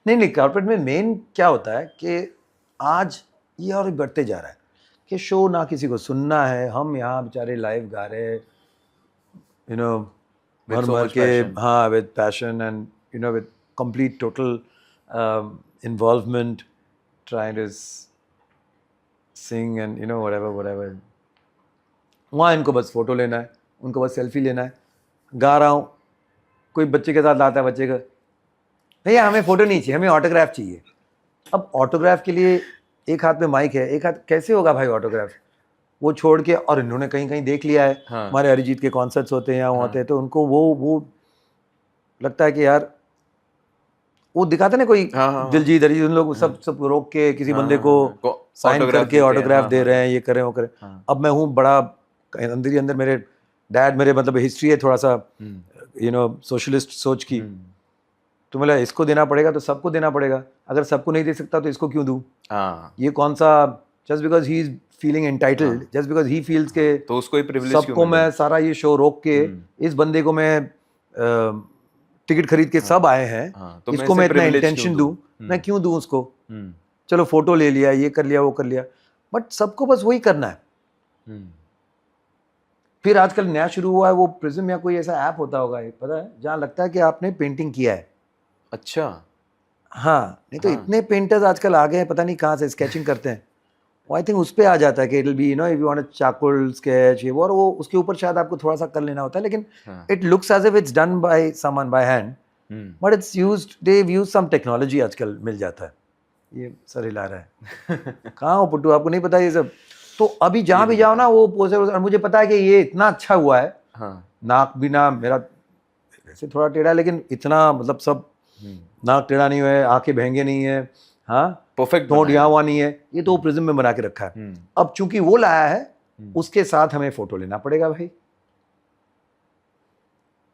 नहीं नहीं, कॉर्पोरेट में मेन क्या होता है कि आज ये और बढ़ते जा रहा है कि शो ना किसी को सुनना है, हम यहाँ बेचारे लाइव गा रहे हैं, यू नो, With मर so मर much के, passion. हाँ, with passion and you know with complete total involvement, trying to sing and you know whatever. वहाँ इनको बस फोटो लेना है, उनको बस सेल्फी लेना है। गा रहा हूँ, कोई बच्चे के साथ आता है, बच्चे का, भैया हमें फोटो नहीं चाहिए, हमें ऑटोग्राफ चाहिए। अब ऑटोग्राफ के लिए एक हाथ में माइक है, एक हाथ, कैसे होगा भाई ऑटोग्राफ? वो छोड़ के, और इन्होंने कहीं कहीं देख लिया है, हाँ। हमारे अरिजीत के कॉन्सर्ट्स होते हैं, यहाँ होते हैं, तो उनको वो लगता है कि यार वो दिखाते ना, कोई दिलजीत अरिजीत, उन लोग सब रोक के किसी बंदे को साइन करके ऑटोग्राफ दे रहे हैं, ये कर रहे हैं, वो कर रहे हैं। अब मैं हूँ बड़ा अंदर ही अंदर, मेरे डैड, मेरे मतलब हिस्ट्री है थोड़ा सा यू नो सोशलिस्ट सोच की, तो मतलब इसको देना पड़ेगा तो सबको देना पड़ेगा, अगर सबको नहीं दे सकता तो इसको क्यों दूं? ये कौन सा, just because he is feeling entitled, just because he feels के तो उसको ही प्रिविलेज सबको मैं सारा ये शो रोक के इस बंदे को मैं टिकट खरीद के सब आए हैं, तो इसको मैं इतना इंटेंशन दूं, मैं क्यों दूं उसको? चलो फोटो ले लिया, ये कर लिया, वो कर लिया, बट सबको बस वही करना है। फिर आजकल नया शुरू हुआ है वो प्रिज्म या कोई ऐसा ऐप होता होगा, पता है, जहाँ लगता है कि आपने पेंटिंग किया है। अच्छा, हाँ, नहीं तो इतने पेंटर्स आजकल आ गए हैं, पता नहीं कहाँ से स्केचिंग करते हैं, वो आई थिंक उस पे आ जाता है कि it will be, you know, if you want a charcoal sketch, ये वो, और वो उसके ऊपर शायद आपको थोड़ा सा कर लेना होता है, लेकिन it looks as if it's done by someone by hand, but it's used, they use some technology, आजकल मिल जाता है। ये सर हिला रहा है कहाँ हो पुट्टू, आपको नहीं पता ये सब? तो अभी जहाँ भी जाओ ना वो पोजर, और मुझे पता है कि ये इतना अच्छा हुआ है, नाक भी ना मेरा वैसे थोड़ा टेढ़ा है, लेकिन इतना मतलब सब नाक टेढ़ा नहीं हुआ है, आंखें भेंगे नहीं है, हाँ, परफेक्ट, नोट यहाँ हुआ नहीं है, ये तो प्रिज्म में बना के रखा है। अब चूंकि वो लाया है, उसके साथ हमें फोटो लेना पड़ेगा भाई।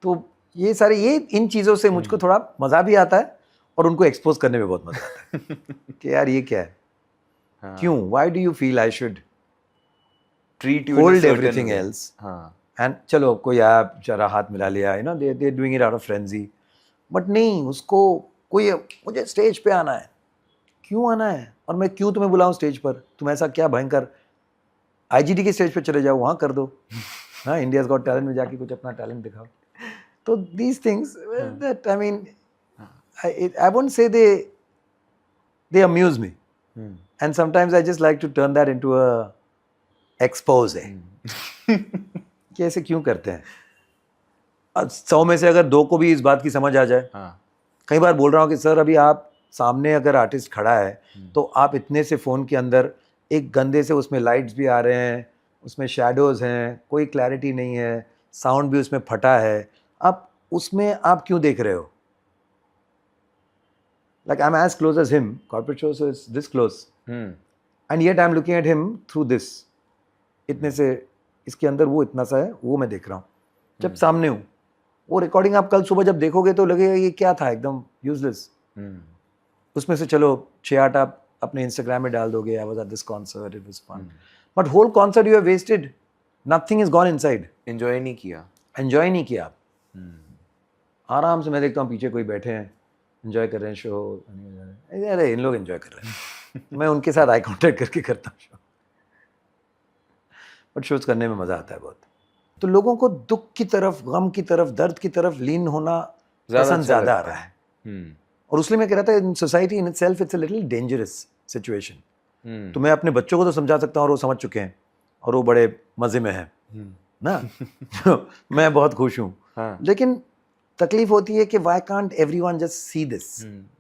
तो ये सारे, ये इन चीजों से मुझको थोड़ा मजा भी आता है और उनको एक्सपोज करने में बहुत मजा आता है कि यार ये क्या है, क्यों, why do you feel I should treat you hold everything else, and चलो कोई आया जरा हाथ मिला लिया, you know, they doing it out of frenzy, but नहीं, उसको कोई, मुझे स्टेज पे आना है, क्यों आना है, और मैं क्यों तुम्हें बुलाऊं स्टेज पर? तुम ऐसा क्या भयंकर, आईजीडी के स्टेज पे चले जाओ, वहां कर दो, हाँ, इंडियाज गॉट टैलेंट में जाके कुछ अपना टैलेंट दिखाओ। तो these things that, I mean, I won't say they amuse me, and sometimes I just like to turn that into a expose कि ऐसे क्यों करते हैं। 100 में से अगर 2 को भी इस बात की समझ आ जाए, कई बार बोल रहा हूँ कि सर अभी आप सामने अगर आर्टिस्ट खड़ा है तो आप इतने से फ़ोन के अंदर एक गंदे से, उसमें लाइट्स भी आ रहे हैं, उसमें शैडोज़ हैं, कोई क्लैरिटी नहीं है, साउंड भी उसमें फटा है, आप उसमें आप क्यों देख रहे हो? Like I'm as close as him, corporate shows is this close, and yet I'm looking at him through this, इतने से, इसके अंदर वो इतना सा है, वो मैं देख रहा हूँ जब सामने हूँ। वो रिकॉर्डिंग आप कल सुबह जब देखोगे तो लगेगा ये क्या था, एकदम यूजलेस। उसमें से चलो 6-8 आप अपने इंस्टाग्राम में डाल दोगे, I was at this concert, it was fun, but whole concert you have wasted, nothing is gone inside, enjoy नहीं किया, एंजॉय नहीं किया आप। आराम से मैं देखता हूँ पीछे कोई बैठे हैं, एंजॉय कर रहे हैं शो, अरे इन लोग एंजॉय कर रहे हैं मैं उनके साथ आई कांटेक्ट करके करता हूँ शो, बट शोज करने में मजा आता है बहुत। तो लोगों को दुख की तरफ, गम की तरफ, दर्द की तरफ लीन होना पसंद ज्यादा आ रहा है, और उसलिए मैं कह रहा था in society in itself it's a little dangerous situation. तो मैं अपने बच्चों को तो समझा सकता हूँ और वो समझ चुके हैं और वो बड़े मजे में हैं ना मैं बहुत खुश हूँ, लेकिन तकलीफ होती है कि why can't everyone just see this,